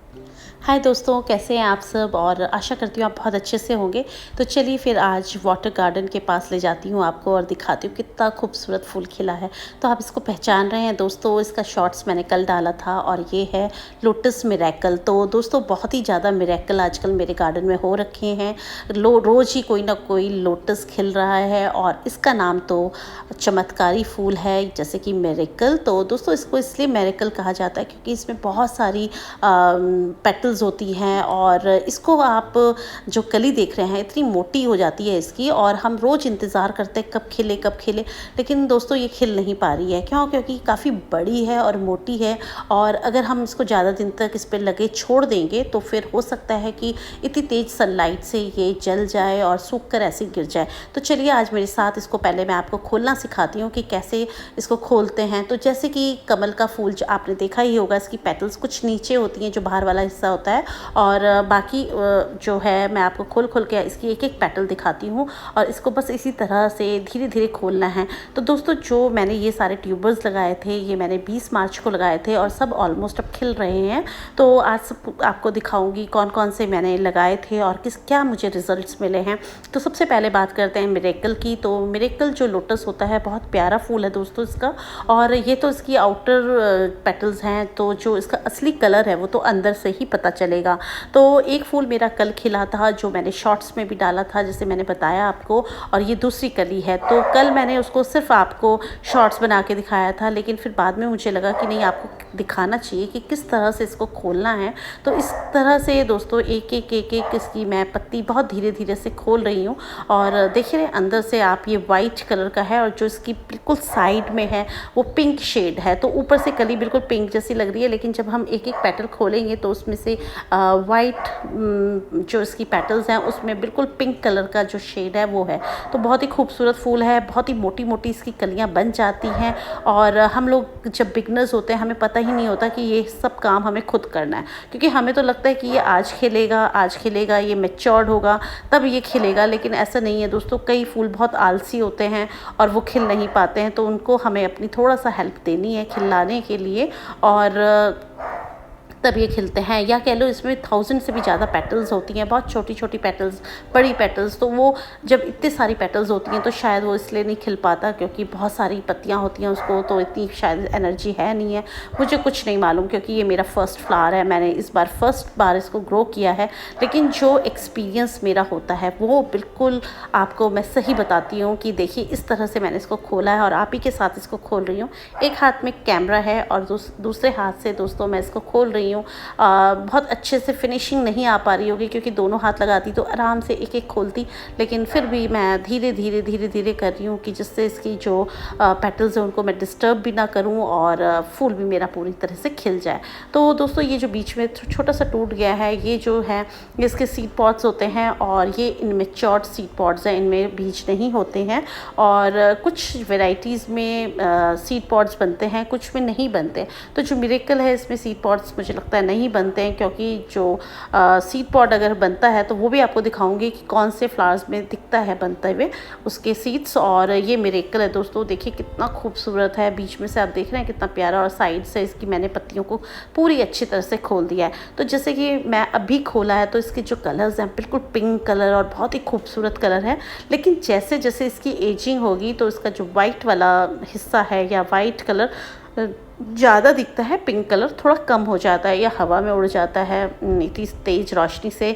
हाय दोस्तों, कैसे हैं आप सब। और आशा करती हूँ आप बहुत अच्छे से होंगे। तो चलिए फिर आज वाटर गार्डन के पास ले जाती हूँ आपको और दिखाती हूँ कितना खूबसूरत फूल खिला है। तो आप इसको पहचान रहे हैं दोस्तों, इसका शॉर्ट्स मैंने कल डाला था और ये है लोटस मिरेकल। तो दोस्तों बहुत ही ज़्यादा मिरेकल आजकल मेरे गार्डन में हो रखे हैं। रोज़ ही कोई ना कोई लोटस खिल रहा है और इसका नाम तो चमत्कारी फूल है जैसे कि मिरेकल। तो दोस्तों इसको इसलिए मिरेकल कहा जाता है क्योंकि इसमें बहुत सारी पेटल्स होती हैं और इसको आप जो कली देख रहे हैं इतनी मोटी हो जाती है इसकी, और हम रोज़ इंतज़ार करते हैं कब खिले, लेकिन दोस्तों ये खिल नहीं पा रही है। क्यों? क्योंकि काफ़ी बड़ी है और मोटी है, और अगर हम इसको ज़्यादा दिन तक इस पर लगे छोड़ देंगे तो फिर हो सकता है कि इतनी तेज़ सनलाइट से ये जल जाए और सूख कर ऐसे गिर जाए। तो चलिए आज मेरे साथ इसको पहले मैं आपको खोलना सिखाती हूँ कि कैसे इसको खोलते हैं। तो जैसे कि कमल का फूल जो आपने देखा ही होगा, इसकी पेटल्स कुछ नीचे होती हैं, जो बाहर वाला हिस्सा होता है, और बाकी जो है मैं आपको खोल के इसकी एक एक पेटल दिखाती हूँ और इसको बस इसी तरह से धीरे धीरे खोलना है। तो दोस्तों जो मैंने ये सारे ट्यूबर्स लगाए थे, ये मैंने 20 मार्च को लगाए थे और सब ऑलमोस्ट अब खिल रहे हैं। तो आज सब आपको दिखाऊंगी कौन कौन से मैंने लगाए थे और क्या मुझे रिजल्ट्स मिले हैं। तो सबसे पहले बात करते हैं मिरेकल की। तो मिरेकल जो लोटस होता है बहुत प्यारा फूल है दोस्तों इसका, और ये तो इसकी आउटर पेटल्स हैं, तो जो इसका असली कलर है वो तो अंदर से ही पता चलेगा। तो एक फूल मेरा कल खिला था जो मैंने शॉर्ट्स में भी डाला था, जैसे मैंने बताया आपको, और ये दूसरी कली है। तो कल मैंने उसको सिर्फ आपको शॉर्ट्स बना के दिखाया था, लेकिन फिर बाद में मुझे लगा कि नहीं, आपको दिखाना चाहिए कि किस तरह से इसको खोलना है। तो इस तरह से दोस्तों एक एक इसकी मैं पत्ती बहुत धीरे धीरे से खोल रही हूँ, और देखिए अंदर से आप, ये वाइट कलर का है और जो इसकी बिल्कुल साइड में है वो पिंक शेड है। तो ऊपर से कली बिल्कुल पिंक जैसी लग रही है, लेकिन जब हम एक एक पेटल खोलेंगे तो उसमें से वाइट जो इसकी पेटल्स हैं उसमें बिल्कुल पिंक कलर का जो शेड है वो है। तो बहुत ही खूबसूरत फूल है, बहुत ही मोटी मोटी इसकी कलियां बन जाती हैं, और हम लोग जब बिगनर्स होते हैं हमें पता ही नहीं होता कि ये सब काम हमें खुद करना है, क्योंकि हमें तो लगता है कि ये आज खिलेगा, ये मैच्योर्ड होगा तब ये खिलेगा, लेकिन ऐसा नहीं है दोस्तों। कई फूल बहुत आलसी होते हैं और वो खिल नहीं पाते हैं, तो उनको हमें अपनी थोड़ा सा हेल्प देनी है खिलाने के लिए, और तब ये खिलते हैं। या कह लो इसमें 1000 से भी ज़्यादा पेटल्स होती हैं, बहुत छोटी छोटी पेटल्स, बड़ी पेटल्स। तो वो जब इतनी सारी पेटल्स होती हैं तो शायद वो इसलिए नहीं खिल पाता क्योंकि बहुत सारी पत्तियां होती हैं उसको, तो इतनी शायद एनर्जी है नहीं है, मुझे कुछ नहीं मालूम, क्योंकि ये मेरा फर्स्ट फ्लावर है, मैंने इस बार फर्स्ट बार इसको ग्रो किया है। लेकिन जो एक्सपीरियंस मेरा होता है वो बिल्कुल आपको मैं सही बताती हूँ कि देखिए इस तरह से मैंने इसको खोला है और आप ही के साथ इसको खोल रही हूँ। एक हाथ में कैमरा है और दूसरे हाथ से दोस्तों मैं इसको खोल रही हूँ। बहुत अच्छे से फिनिशिंग नहीं आ पा रही होगी क्योंकि दोनों हाथ लगाती तो आराम से एक एक खोलती, लेकिन फिर भी मैं धीरे धीरे कर रही हूँ कि जिससे इसकी जो पेटल्स हैं उनको मैं डिस्टर्ब भी ना करूँ और फूल भी मेरा पूरी तरह से खिल जाए। तो दोस्तों ये जो बीच में छोटा सा टूट गया है, ये जो है इसके सीड पॉड्स होते हैं, और ये इनमेच्योर्ड सीड पॉड्स हैं, इनमें बीज नहीं होते हैं, और कुछ वेराइटीज़ में सीड पॉड्स बनते हैं, कुछ में नहीं बनते। तो जो मिरेकल है इसमें सीड पॉड्स मुझे लगता है नहीं बनते हैं, क्योंकि जो सीड पॉड अगर बनता है तो वो भी आपको दिखाऊंगी कि कौन से फ्लावर्स में दिखता है बनते हुए उसके सीड्स। और ये मिरेकल है दोस्तों, देखिए कितना खूबसूरत है, बीच में से आप देख रहे हैं कितना प्यारा, और साइड से इसकी मैंने पत्तियों को पूरी अच्छी तरह से खोल दिया है। तो जैसे कि मैं अभी खोला है तो इसके जो कलर्स हैं बिल्कुल पिंक कलर और बहुत ही खूबसूरत कलर है, लेकिन जैसे जैसे इसकी एजिंग होगी तो इसका जो वाइट वाला हिस्सा है या वाइट कलर ज़्यादा दिखता है, पिंक कलर थोड़ा कम हो जाता है या हवा में उड़ जाता है इतनी तेज़ रोशनी से।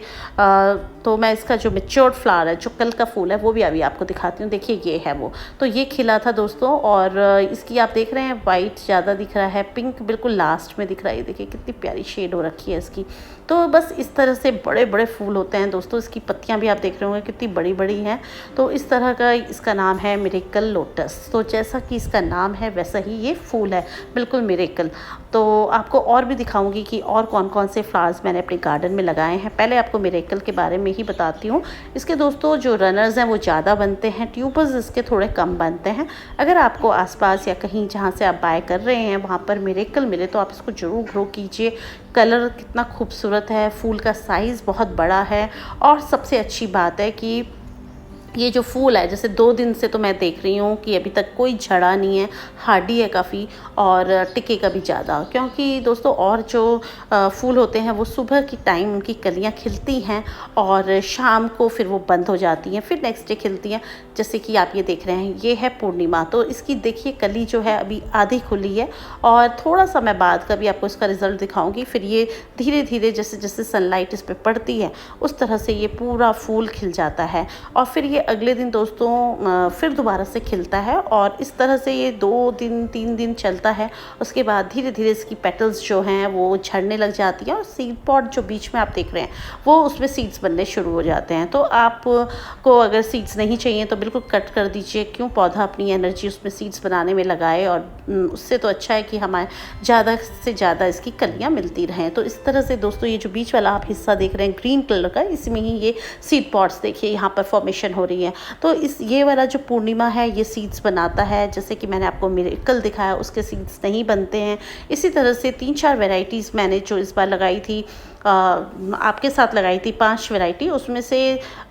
तो मैं इसका जो मैच्योर्ड फ्लावर है, जो कल का फूल है, वो भी अभी आपको दिखाती हूँ। देखिए ये है वो, तो ये खिला था दोस्तों, और इसकी आप देख रहे हैं वाइट ज़्यादा दिख रहा है, पिंक बिल्कुल लास्ट में दिख रहा है। देखिए कितनी प्यारी शेड हो रखी है इसकी। तो बस इस तरह से बड़े बड़े फूल होते हैं दोस्तों, इसकी पत्तियाँ भी आप देख रहे होंगे कितनी बड़ी बड़ी हैं। तो इस तरह का इसका नाम है मिरेकल लोटस। तो जैसा कि इसका नाम है वैसा ही ये फूल है, बिल्कुल मिरेकल। तो आपको और भी दिखाऊंगी कि और कौन कौन से फ्लावर्स मैंने अपने गार्डन में लगाए हैं। पहले आपको मिरेकल के बारे में ही बताती हूँ। इसके दोस्तों जो रनर्स हैं वो ज़्यादा बनते हैं, ट्यूबर्स इसके थोड़े कम बनते हैं। अगर आपको आसपास या कहीं जहाँ से आप बाय कर रहे हैं वहाँ पर मिरेकल मिले तो आप इसको ज़रूर ग्रो कीजिए। कलर कितना खूबसूरत है, फूल का साइज़ बहुत बड़ा है, और सबसे अच्छी बात है कि ये जो फूल है, जैसे 2 दिन से तो मैं देख रही हूँ कि अभी तक कोई झड़ा नहीं है, हार्डी है काफ़ी और टिकेगा भी ज़्यादा। क्योंकि दोस्तों और जो फूल होते हैं वो सुबह की टाइम उनकी कलियाँ खिलती हैं और शाम को फिर वो बंद हो जाती हैं, फिर नेक्स्ट डे खिलती हैं। जैसे कि आप ये देख रहे हैं, ये है पूर्णिमा, तो इसकी देखिए कली जो है अभी आधी खुली है और थोड़ा समय बाद कभी आपको इसका रिज़ल्ट दिखाऊँगी। फिर ये धीरे-धीरे जैसे-जैसे सनलाइट इस पे पड़ती है, उस तरह से ये पूरा फूल खिल जाता है और फिर ये अगले दिन दोस्तों फिर दोबारा से खिलता है और इस तरह से ये 2 दिन 3 दिन चलता है। उसके बाद धीरे-धीरे इसकी पेटल्स जो हैं वो झड़ने लग जाती हैं और सीड पॉड जो बीच में आप देख रहे हैं, वो उसमें सीड्स बनने शुरू हो जाते हैं। तो आपको अगर सीड्स नहीं चाहिए तो बिल्कुल कट कर दीजिए, क्यों पौधा अपनी एनर्जी उसमें सीड्स बनाने में लगाए और उससे तो अच्छा है कि हमारे ज़्यादा से ज़्यादा इसकी कलियाँ मिलती रहें। तो इस तरह से दोस्तों ये जो बीच वाला आप हिस्सा देख रहे हैं ग्रीन कलर का, इसमें ही ये सीड पॉड्स देखिए यहाँ पर फॉर्मेशन हो रही है। तो ये वाला जो पूर्णिमा है ये सीड्स बनाता है, जैसे कि मैंने आपको मिरेकल दिखाया उसके सीड्स नहीं बनते हैं। इसी तरह से 3-4 वैरायटीज़ मैंने जो इस बार लगाई थी, आपके साथ लगाई थी 5 वैरायटी, उसमें से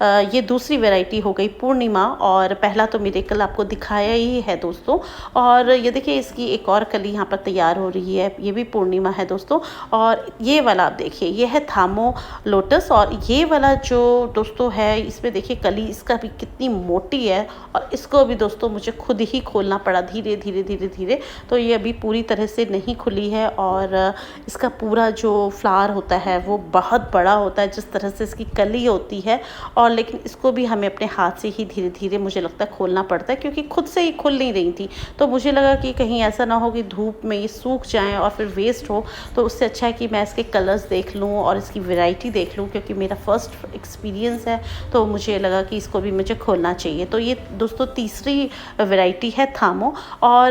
ये दूसरी वैरायटी हो गई पूर्णिमा और पहला तो मिरेकल आपको दिखाया ही है दोस्तों। और ये देखिए इसकी एक और कली यहाँ पर तैयार हो रही है, ये भी पूर्णिमा है दोस्तों। और ये वाला आप देखिए, ये है थामो लोटस और ये वाला जो दोस्तों है, इसमें देखिए कली इसका भी कितनी मोटी है और इसको भी दोस्तों मुझे खुद ही खोलना पड़ा धीरे धीरे धीरे धीरे। तो ये अभी पूरी तरह से नहीं खुली है और इसका पूरा जो फ्लावर होता है वो बहुत बड़ा होता है, जिस तरह से इसकी कली होती है। और लेकिन इसको भी हमें अपने हाथ से ही धीरे धीरे मुझे लगता है खोलना पड़ता है, क्योंकि खुद से ही खुल नहीं रही थी। तो मुझे लगा कि कहीं ऐसा ना हो कि धूप में ये सूख जाएं और फिर वेस्ट हो, तो उससे अच्छा है कि मैं इसके कलर्स देख लूँ और इसकी वैरायटी देख लूँ, क्योंकि मेरा फर्स्ट एक्सपीरियंस है। तो मुझे लगा कि इसको भी मुझे खोलना चाहिए। तो ये दोस्तों तीसरी वैरायटी है थामो और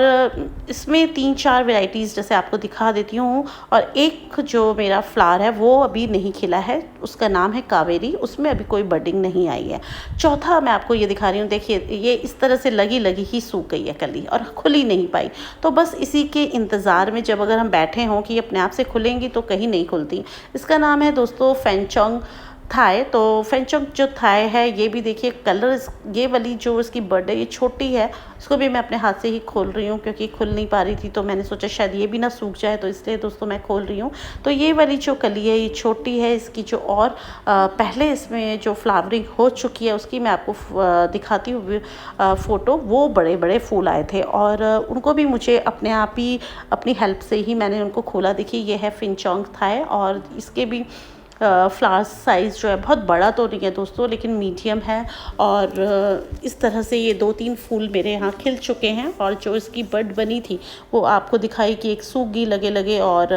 इसमें 3-4 वैरायटीज़ जैसे आपको दिखा देती हूँ। और एक जो मेरा फ्लावर है वो अभी नहीं खिला है, उसका नाम है कावेरी, उसमें अभी कोई बडिंग नहीं आई है। चौथा मैं आपको ये दिखा रही हूँ, देखिए ये इस तरह से लगी ही सूख गई है कली और खुली नहीं पाई। तो बस इसी के इंतज़ार में जब अगर हम बैठे हों कि अपने आप से खुलेंगी तो कहीं नहीं खुलती। इसका नाम है दोस्तों फेंचोंग थाई। तो फेंचोंग जो थाई है ये भी देखिए कलर, ये वाली जो इसकी बर्ड है ये छोटी है, इसको भी मैं अपने हाथ से ही खोल रही हूँ क्योंकि खुल नहीं पा रही थी। तो मैंने सोचा शायद ये भी ना सूख जाए, तो इसलिए दोस्तों मैं खोल रही हूँ। तो ये वाली जो कली है ये छोटी है, इसकी जो और पहले इसमें जो फ्लावरिंग हो चुकी है उसकी मैं आपको दिखाती हूँ फ़ोटो। वो बड़े बड़े फूल आए थे और उनको भी मुझे अपने आप ही अपनी हेल्प से ही मैंने उनको खोला। देखिए ये है फेंचोंग थाई और इसके भी फ्लावर साइज़ जो है बहुत बड़ा तो नहीं है दोस्तों, लेकिन मीडियम है। और इस तरह से ये 2-3 फूल मेरे यहाँ खिल चुके हैं और जो इसकी बड बनी थी वो आपको दिखाई कि एक सूख गई लगे और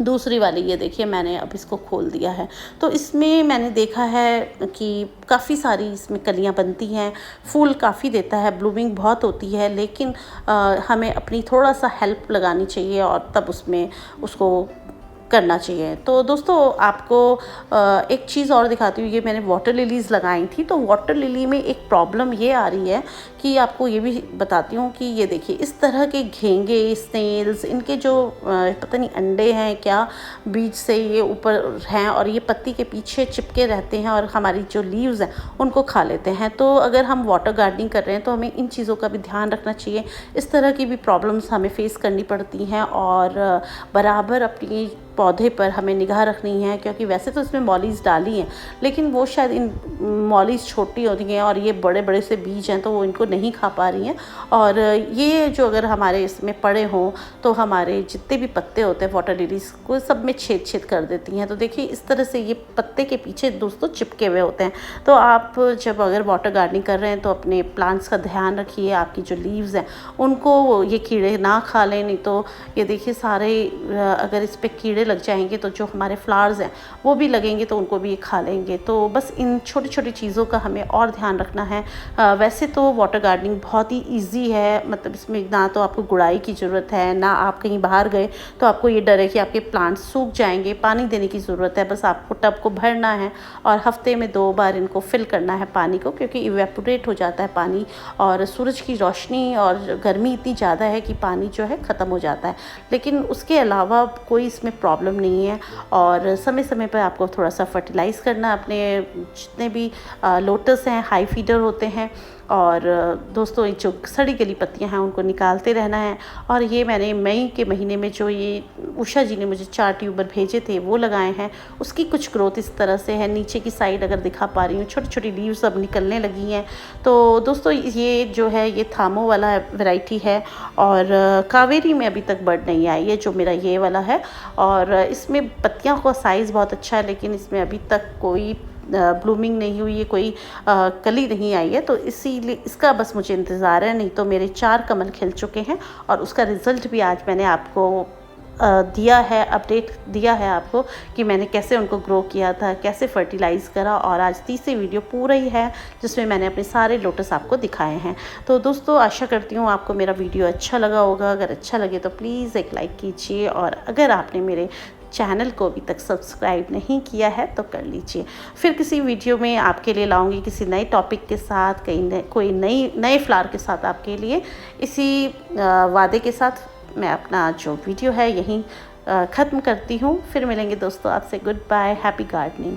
दूसरी वाली ये देखिए मैंने अब इसको खोल दिया है। तो इसमें मैंने देखा है कि काफ़ी सारी इसमें कलियां बनती हैं, फूल काफ़ी देता है, ब्लूमिंग बहुत होती है, लेकिन हमें अपनी थोड़ा सा हेल्प लगानी चाहिए और तब उसमें उसको करना चाहिए। तो दोस्तों आपको एक चीज़ और दिखाती हूँ, ये मैंने वाटर लिलीज़ लगाई थी। तो वाटर लिली में एक प्रॉब्लम ये आ रही है कि आपको ये भी बताती हूँ कि ये देखिए इस तरह के घेंगे, स्नेल्स, इनके जो पता नहीं अंडे हैं क्या, बीज से ये ऊपर हैं और ये पत्ती के पीछे चिपके रहते हैं और हमारी जो लीव्स हैं उनको खा लेते हैं। तो अगर हम वाटर गार्डनिंग कर रहे हैं तो हमें इन चीज़ों का भी ध्यान रखना चाहिए। इस तरह की भी प्रॉब्लम्स हमें फेस करनी पड़ती हैं और बराबर अपनी पौधे पर हमें निगाह रखनी है, क्योंकि वैसे तो इसमें मॉलीज़ डाली हैं लेकिन वो शायद इन मॉलीज़ छोटी होती हैं और ये बड़े बड़े से बीज हैं तो वो इनको नहीं खा पा रही हैं। और ये जो अगर हमारे इसमें पड़े हों तो हमारे जितने भी पत्ते होते हैं वाटर लिलीज़ को सब में छेद कर देती हैं। तो देखिए इस तरह से ये पत्ते के पीछे दोस्तों चिपके हुए होते हैं। तो आप जब अगर वाटर गार्डनिंग कर रहे हैं तो अपने प्लांट्स का ध्यान रखिए, आपकी जो लीव्स हैं उनको ये कीड़े ना खा लें। नहीं तो ये देखिए सारे अगर इस पर कीड़े लग जाएंगे तो जो हमारे फ्लावर्स हैं वो भी लगेंगे तो उनको भी खा लेंगे। तो बस इन छोटी छोटी चीज़ों का हमें और ध्यान रखना है। वैसे तो वाटर गार्डनिंग बहुत ही इजी है, मतलब इसमें ना तो आपको गुड़ाई की ज़रूरत है, ना आप कहीं बाहर गए तो आपको ये डर है कि आपके प्लांट्स सूख जाएंगे। पानी देने की ज़रूरत है, बस आपको टब को भरना है और हफ्ते में 2 बार इनको फिल करना है पानी को, क्योंकि इवेपोरेट हो जाता है पानी और सूरज की रोशनी और गर्मी इतनी ज़्यादा है कि पानी जो है ख़त्म हो जाता है। लेकिन उसके अलावा कोई इसमें प्रॉब्लम नहीं है। और समय समय पर आपको थोड़ा सा फर्टिलाइज़ करना, अपने जितने भी लोटस हैं हाई फीडर होते हैं, और दोस्तों ये जो सड़ी गली पत्तियां हैं उनको निकालते रहना है। और ये मैंने मई के महीने में जो ये उषा जी ने मुझे 4 ट्यूबर भेजे थे वो लगाए हैं। उसकी कुछ ग्रोथ इस तरह से है, नीचे की साइड अगर दिखा पा रही हूँ छोटी छोटी लीव्स अब निकलने लगी हैं। तो दोस्तों ये जो है ये थामो वाला वैरायटी है, और कावेरी में अभी तक बर्ड नहीं आई है जो मेरा ये वाला है। और इसमें पत्तियाँ का साइज़ बहुत अच्छा है, लेकिन इसमें अभी तक कोई ब्लूमिंग नहीं हुई है, कोई कली नहीं आई है। तो इसीलिए इसका बस मुझे इंतज़ार है, नहीं तो मेरे 4 कमल खिल चुके हैं। और उसका रिज़ल्ट भी आज मैंने आपको दिया है, अपडेट दिया है आपको कि मैंने कैसे उनको ग्रो किया था, कैसे फर्टिलाइज़ करा। और आज तीसरी वीडियो पूरा ही है जिसमें मैंने अपने सारे लोटस आपको दिखाए हैं। तो दोस्तों आशा करती हूँ आपको मेरा वीडियो अच्छा लगा होगा। अगर अच्छा लगे तो प्लीज़ एक लाइक कीजिए, और अगर आपने मेरे चैनल को अभी तक सब्सक्राइब नहीं किया है तो कर लीजिए। फिर किसी वीडियो में आपके लिए लाऊंगी किसी नए टॉपिक के साथ, कोई नए फ्लावर के साथ आपके लिए। इसी वादे के साथ मैं अपना जो वीडियो है यहीं ख़त्म करती हूँ। फिर मिलेंगे दोस्तों आपसे। Good bye, happy gardening.